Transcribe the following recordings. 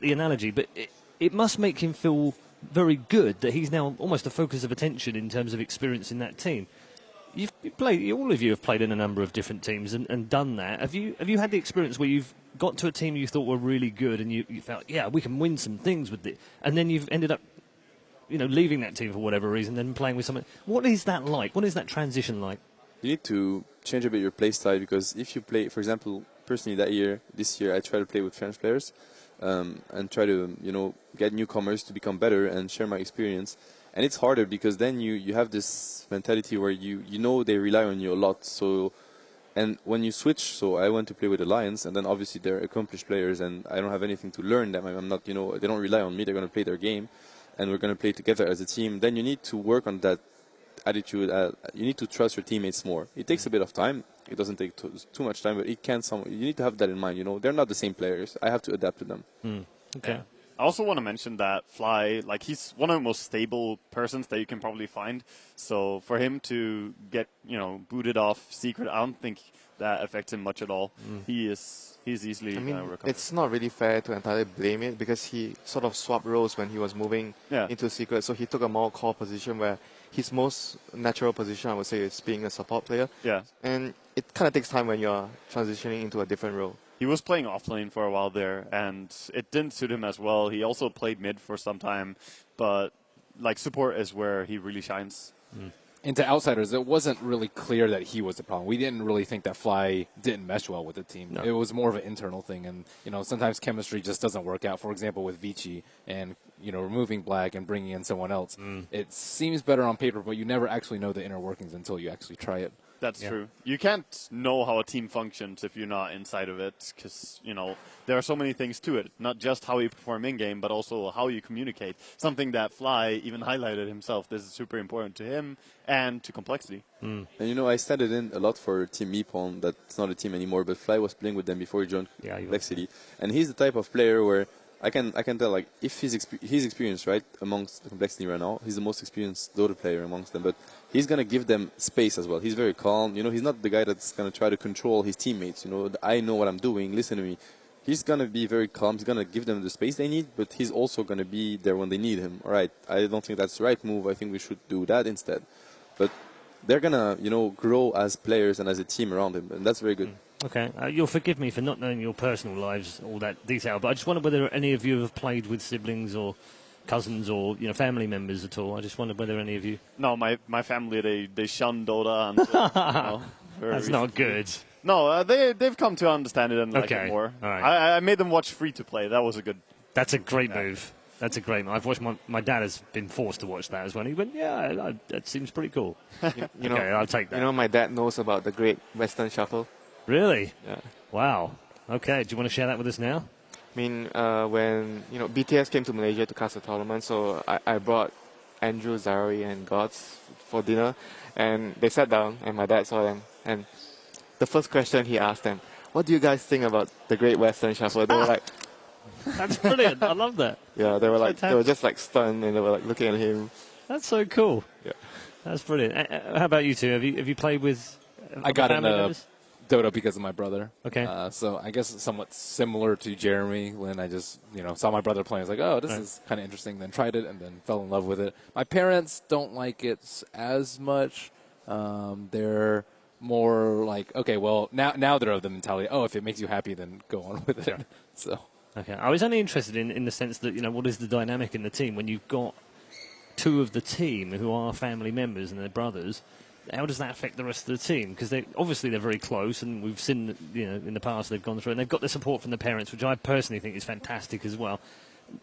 the analogy, but it must make him feel very good that he's now almost the focus of attention in terms of experience in that team. You've played, all of you have played in a number of different teams and done that. Have you had the experience where you've got to a team you thought were really good and you felt, yeah, we can win some things with it, and then you've ended up, leaving that team for whatever reason, then playing with someone? What is that like? What is that transition like? You need to change a bit your play style, because if you play, for example, personally this year, I try to play with French players and try to, get newcomers to become better and share my experience. And it's harder because then you have this mentality where you know they rely on you a lot. So, and when you switch, so I went to play with Alliance, and then obviously they're accomplished players, and I don't have anything to learn them. I'm not, they don't rely on me. They're going to play their game, and we're going to play together as a team. Then you need to work on that attitude. You need to trust your teammates more. It takes a bit of time. It doesn't take too much time, but it can. You need to have that in mind. They're not the same players. I have to adapt to them. Okay. Yeah. I also want to mention that Fly, he's one of the most stable persons that you can probably find. So for him to get, booted off Secret, I don't think that affects him much at all. He's easily recovered. It's not really fair to entirely blame it, because he sort of swapped roles when he was moving into Secret. So he took a more core position where his most natural position, I would say, is being a support player. Yeah. And it kind of takes time when you're transitioning into a different role. He was playing offlane for a while there, and it didn't suit him as well. He also played mid for some time, but support is where he really shines. And to outsiders, it wasn't really clear that he was the problem. We didn't really think that Fly didn't mesh well with the team. No. It was more of an internal thing, and sometimes chemistry just doesn't work out. For example, with Vici and removing Black and bringing in someone else, it seems better on paper, but you never actually know the inner workings until you actually try it. That's true. You can't know how a team functions if you're not inside of it, because, there are so many things to it. Not just how you perform in-game, but also how you communicate. Something that Fly even highlighted himself. This is super important to him and to Complexity. And, I started in a lot for Team Meepon. That's not a team anymore, but Fly was playing with them before he joined Complexity. And he's the type of player where I can tell, if he's experienced, right, amongst the Complexity right now, he's the most experienced Dota player amongst them, but he's going to give them space as well. He's very calm. He's not the guy that's going to try to control his teammates. I know what I'm doing, listen to me. He's going to be very calm. He's going to give them the space they need, but he's also going to be there when they need him. All right, I don't think that's the right move. I think we should do that instead. But they're going to, grow as players and as a team around him, and that's very good. Okay, you'll forgive me for not knowing your personal lives, all that detail, but I just wondered whether any of you have played with siblings or cousins or family members at all. I just wondered whether any of you... No, my family, they shun Dota. Until, That's not good. No, they've come to understand it and like it more. All right. I made them watch Free-to-Play. That was a good... That's a great move. That's a great move. I've watched my dad has been forced to watch that as well. He went, that seems pretty cool. Okay, I'll take that. My dad knows about the Great Western Shuffle. Really? Yeah. Wow. Okay. Do you want to share that with us now? When BTS came to Malaysia to cast a tournament, so I brought Andrew, Zari, and Gods for dinner, and they sat down, and my dad saw them, and the first question he asked them, "What do you guys think about the Great Western Shuffle?" They were like, "That's brilliant! I love that." Yeah, they were they were just stunned, and they were looking at him. That's so cool. Yeah, that's brilliant. How about you two? Have you played with? I got into Dota because of my brother. Okay. So I guess it's somewhat similar to Jeremy when I just, saw my brother playing. I was like, oh, this is kind of interesting. Then tried it and then fell in love with it. My parents don't like it as much. They're more like, okay, well, now they're of the mentality, oh, if it makes you happy, then go on with it. Sure. So. Okay. I was only interested in the sense that, what is the dynamic in the team when you've got two of the team who are family members and they're brothers. How does that affect the rest of the team? Because they're very close, and we've seen, in the past they've gone through, and they've got the support from the parents, which I personally think is fantastic as well.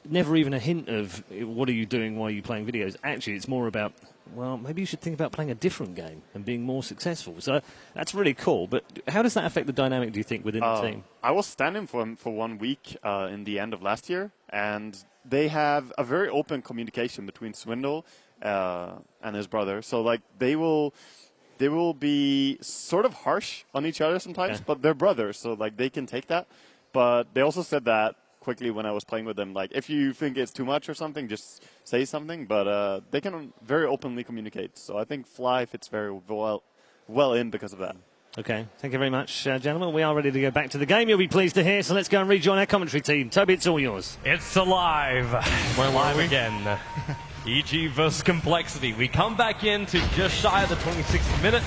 Never even a hint of, what are you doing, why are you playing videos? Actually, it's more about, well, maybe you should think about playing a different game and being more successful. So that's really cool. But how does that affect the dynamic, do you think, within the team? I was standing for him for 1 week in the end of last year, and they have a very open communication between Swindle and his brother. So, they will be sort of harsh on each other sometimes, but they're brothers, so, they can take that. But they also said that quickly when I was playing with them, if you think it's too much or something, just say something. But they can very openly communicate. So I think Fly fits very well in because of that. Okay, thank you very much, gentlemen. We are ready to go back to the game, you'll be pleased to hear, so let's go and rejoin our commentary team. Toby, it's all yours. It's alive. Where were Live we? again. EG versus Complexity. We come back into just shy of the 26th minute,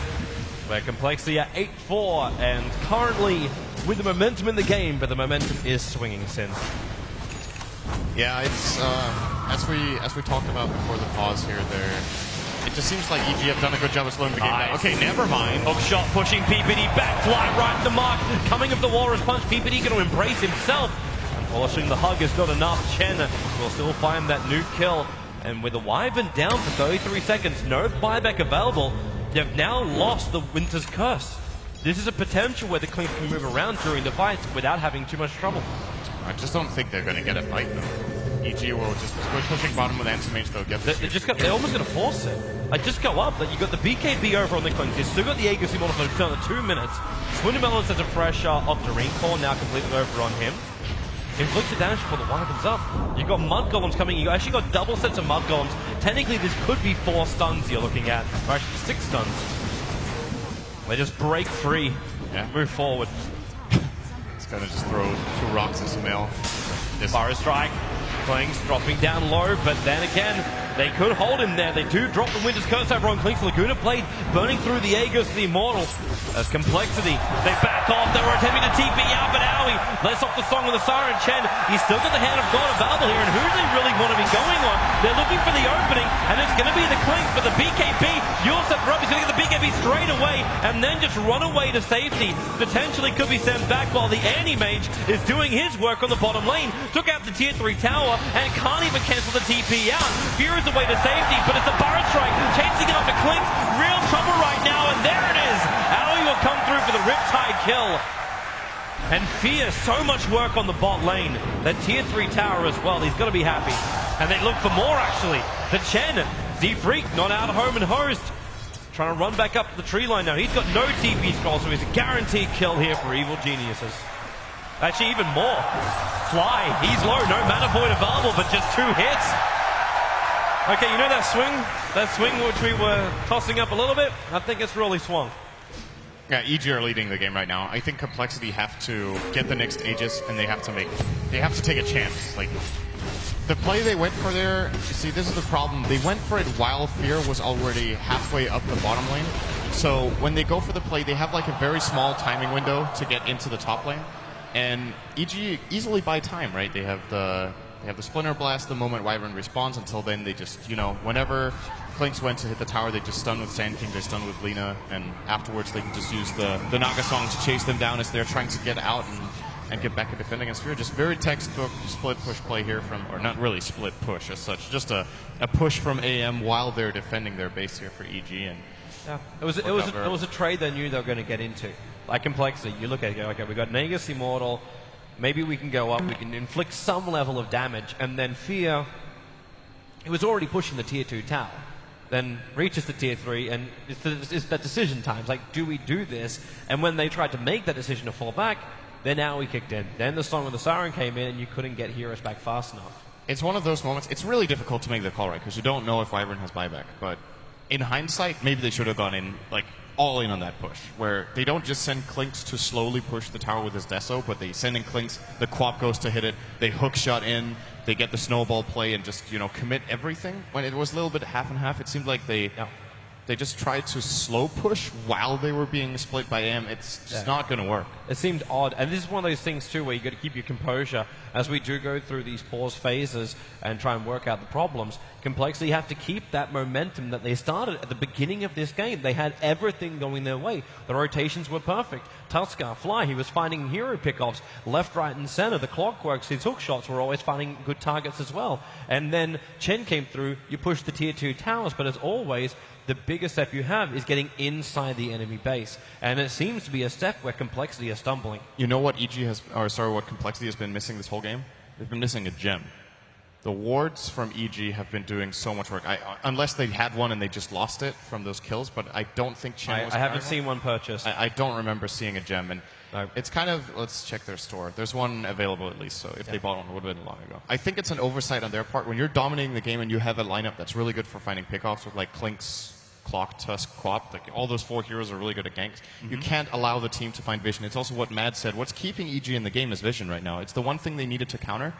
where Complexity are 8-4, and currently with the momentum in the game, but the momentum is swinging since. Yeah, it's as we talked about before the pause here. It just seems like EG have done a good job of slowing the game down. Okay, never mind. Hook shot pushing PPD back, fly right to mark. Coming of the Walrus Punch, PPD going to embrace himself. And polishing the hug is not enough. Chen will still find that nuke kill. And with the Wyvern down for 33 seconds, no buyback available, they've now lost the Winter's Curse. This is a potential where the Clink can move around during the fight without having too much trouble. I just don't think they're going to get a fight, though. EG will just go pushing bottom with Anti-Mage, they'll get They're almost going to force it. Just go up. You got the BKB over on the Clink. You've still got the Aegis Immortal for another 2 minutes. Twinmelons has a fresh off the Core now completely over on him. Inflicts the damage before the Wyvern's up. You've got Mud Golems coming. You've actually got double sets of Mud Golems. Technically, this could be 4 stuns you're looking at. Or actually 6 stuns. They just break free. Yeah. Move forward. It's going to just throw 2 rocks at Sumail. Fire Strike. Clinks dropping down low, but then again, they could hold him there. They do drop the Winter's Curse over on Clinks. Laguna Blade burning through the Aegis, the Immortal. As Complexity, they back off. They were attempting to TP out, but Owie lets off the song with the Siren Chen. He's still got the Hand of God available here, and who do they really want to be going on? They're looking for the opening, and it's going to be the Clinks, but the BKB, Yosef Rubb is going to get the BKB straight away, and then just run away to safety. Potentially could be sent back while the Anti-Mage is doing his work on the bottom lane. Took out the tier 3 tower, and can't even cancel the TP out. Fear is the way to safety, but it's a Burrow Strike chasing it up to Clinks. Real trouble right now, and there it is. Owie will come through for the Riptide kill. And Fear, so much work on the bot lane. That tier 3 tower as well, he's got to be happy. And they look for more actually. The Chen, Z-Freak, not out of home and host. Trying to run back up the tree line now. He's got no TP scroll, so he's a guaranteed kill here for Evil Geniuses. Actually, even more. Fly, he's low, no mana void available, but just 2 hits. Okay, you know that swing which we were tossing up a little bit? I think it's really swung. Yeah, EG are leading the game right now. I think Complexity have to get the next Aegis, and they have to take a chance. Like, the play they went for there, you see, this is the problem. They went for it while Fear was already halfway up the bottom lane. So when they go for the play, they have like a very small timing window to get into the top lane. And EG easily buy time, right? They have the Splinter Blast the moment Wyvern respawns. Until then, they just, whenever Clinks went to hit the tower, they just stun with Sand King, they stun with Lina, and afterwards they can just use the Naga Song to chase them down as they're trying to get out and get back and defend against Fear. Just very textbook split push play here or not really split push as such, just a push from AM while they're defending their base here for EG. And yeah, it was a trade they knew they were going to get into. Like Complexity, you look at it, okay, we got an Aegis Immortal, maybe we can go up, we can inflict some level of damage, and then Fear, he was already pushing the tier 2 tower, then reaches the tier 3, and it's that decision time. It's like, do we do this? And when they tried to make that decision to fall back, then now we kicked in. Then the Song of the Siren came in, and you couldn't get heroes back fast enough. It's one of those moments, it's really difficult to make the call right, because you don't know if Wyvern has buyback, but in hindsight, maybe they should have gone in, like, all in on that push, where they don't just send Clinks to slowly push the tower with his Deso, but they send in Clinks, the Quap goes to hit it, they hook shot in, they get the snowball play and just, commit everything. When it was a little bit half and half, it seemed like they just tried to slow push while they were being split by AM. It's just not going to work. It seemed odd, and this is one of those things too where you got to keep your composure as we do go through these pause phases and try and work out the problems. Complexity have to keep that momentum that they started at the beginning of this game. They had everything going their way. The rotations were perfect. Tuskar, Fly, he was finding hero pickoffs left, right, and center. The Clockworks, his hook shots were always finding good targets as well. And then Chen came through. You push the tier 2 towers, but as always, the biggest step you have is getting inside the enemy base. And it seems to be a step where Complexity is stumbling. You know what what Complexity has been missing this whole game? They've been missing a gem. The wards from EG have been doing so much work. Unless they had one and they just lost it from those kills, but I don't think Chen was I haven't seen one purchased. I don't remember seeing a gem. And it's kind of, let's check their store. There's one available at least, so if they bought one, it would have been long ago. I think it's an oversight on their part. When you're dominating the game and you have a lineup that's really good for finding pickoffs with like Clinks, Clock, Tusk, Quap. Like all those 4 heroes are really good at ganks. You can't allow the team to find vision. It's also what Mad said. What's keeping EG in the game is vision right now. It's the one thing they needed to counter.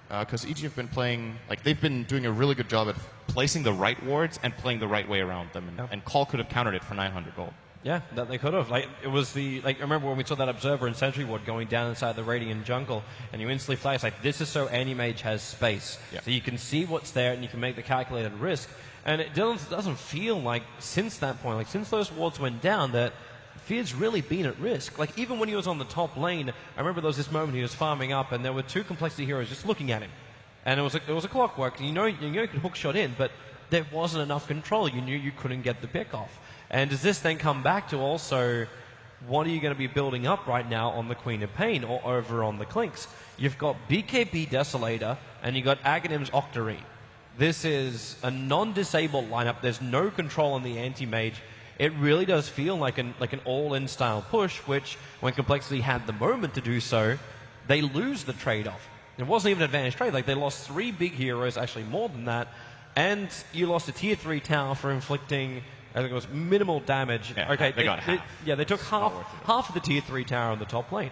Because EG have been playing, like they've been doing a really good job at placing the right wards and playing the right way around them. And Call could have countered it for 900 gold. Yeah, that they could have. Like it was the I remember when we saw that Observer and Sentry ward going down inside the Radiant jungle, and you instantly flag. It's like this is so Anti-Mage has space, so you can see what's there and you can make the calculated risk. And it doesn't feel like since that point, like since those wards went down, that Fear's really been at risk. Like even when he was on the top lane, I remember there was this moment he was farming up, and there were 2 complexity heroes just looking at him, and it was a clockwork. You know you could hook shot in, but there wasn't enough control. You knew you couldn't get the pick off. And does this then come back to also, what are you going to be building up right now on the Queen of Pain or over on the Clinks? You've got BKB Desolator and you've got Aghanim's Octarine. This is a non-disabled lineup. There's no control on the anti-mage. It really does feel like an all-in style push, which when Complexity had the moment to do so, they lose the trade-off. It wasn't even an advantage trade. Like they lost 3 big heroes, actually more than that, and you lost a tier 3 tower for inflicting, I think it was minimal damage. Yeah, okay, they got half. They took half of the tier 3 tower on the top lane.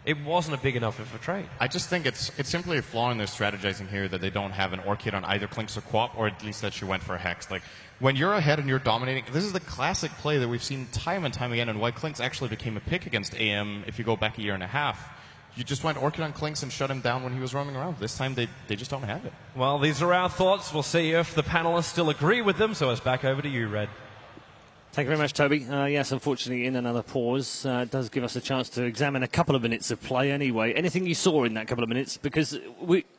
It wasn't a big enough of a trade. I just think it's simply a flaw in their strategizing here that they don't have an Orchid on either Clinks or Quap, or at least that she went for a Hex. Like, when you're ahead and you're dominating, this is the classic play that we've seen time and time again, and why Clinks actually became a pick against AM if you go back a year and a half. You just went Orchid on Clinks and shut him down when he was roaming around. This time they just don't have it. Well, these are our thoughts. We'll see if the panelists still agree with them, so it's back over to you, Red. Thank you very much, Toby. Yes, unfortunately, in another pause, it does give us a chance to examine a couple of minutes of play anyway. Anything you saw in that couple of minutes? Because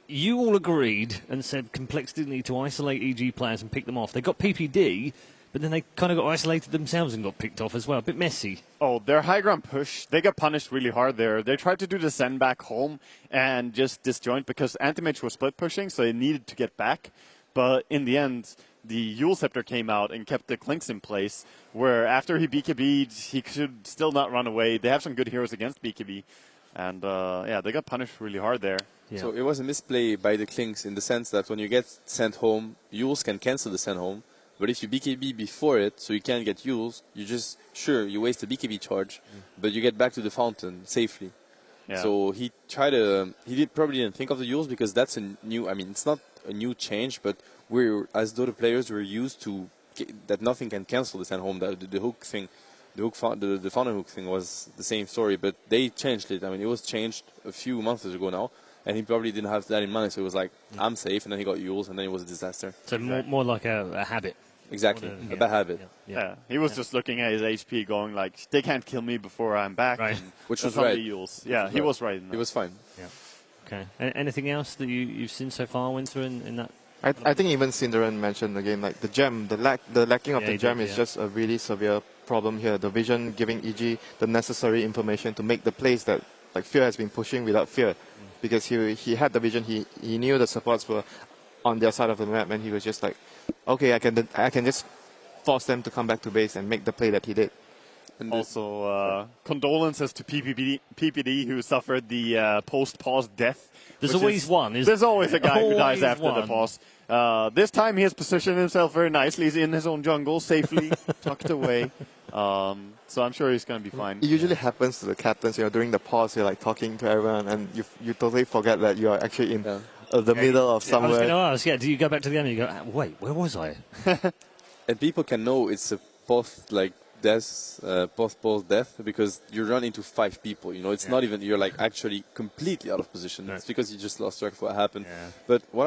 you all agreed and said Complexity need to isolate EG players and pick them off. They got PPD, but then they kind of got isolated themselves and got picked off as well. A bit messy. Oh, their high ground push, they got punished really hard there. They tried to do the send back home and just disjoint because Anti-Mage was split pushing, so they needed to get back. But in the end, the Yule Scepter came out and kept the Clinks in place, where after he BKB'd, he could still not run away. They have some good heroes against BKB. And, they got punished really hard there. Yeah. So it was a misplay by the Clinks in the sense that when you get sent home, Yules can cancel the send home. But if you BKB before it, so you can't get Yules, you waste a BKB charge, but you get back to the fountain safely. Yeah. So he probably didn't think of the Yules because that's it's not a new change, but as Dota players, we're used to that nothing can cancel the send home. The hook thing, the fountain hook thing was the same story, but they changed it. I mean, it was changed a few months ago now, and he probably didn't have that in mind. So it was like, I'm safe, and then he got Yules, and then it was a disaster. So more like a habit. Exactly, a bad habit. Yeah. He was just looking at his HP, going like, "They can't kill me before I'm back." Right. Which was right. Yeah, he was right. He was fine. Yeah. Okay. Anything else that you've seen so far, Winter, in that? I think even Cinderan mentioned again, like the gem, the lacking of the gem is just a really severe problem here. The Vision giving EG the necessary information to make the plays that like Fear has been pushing without fear, because he had the Vision, he knew the supports were on their side of the map, and he was just like, okay, I can just force them to come back to base and make the play that he did. And also, condolences to PPD who suffered the post-pause death. There's always one. There's always a guy who dies after the pause. This time he has positioned himself very nicely. He's in his own jungle, safely tucked away. So I'm sure he's going to be fine. It usually happens to the captains, during the pause, you're like talking to everyone, and you totally forget that you are actually in the middle of somewhere. I was going to ask, do you go back to the game and you go, wait, where was I? And people can know it's a post death because you run into 5 people. It's not even, you're like actually completely out of position. It's because you just lost track of what happened. But what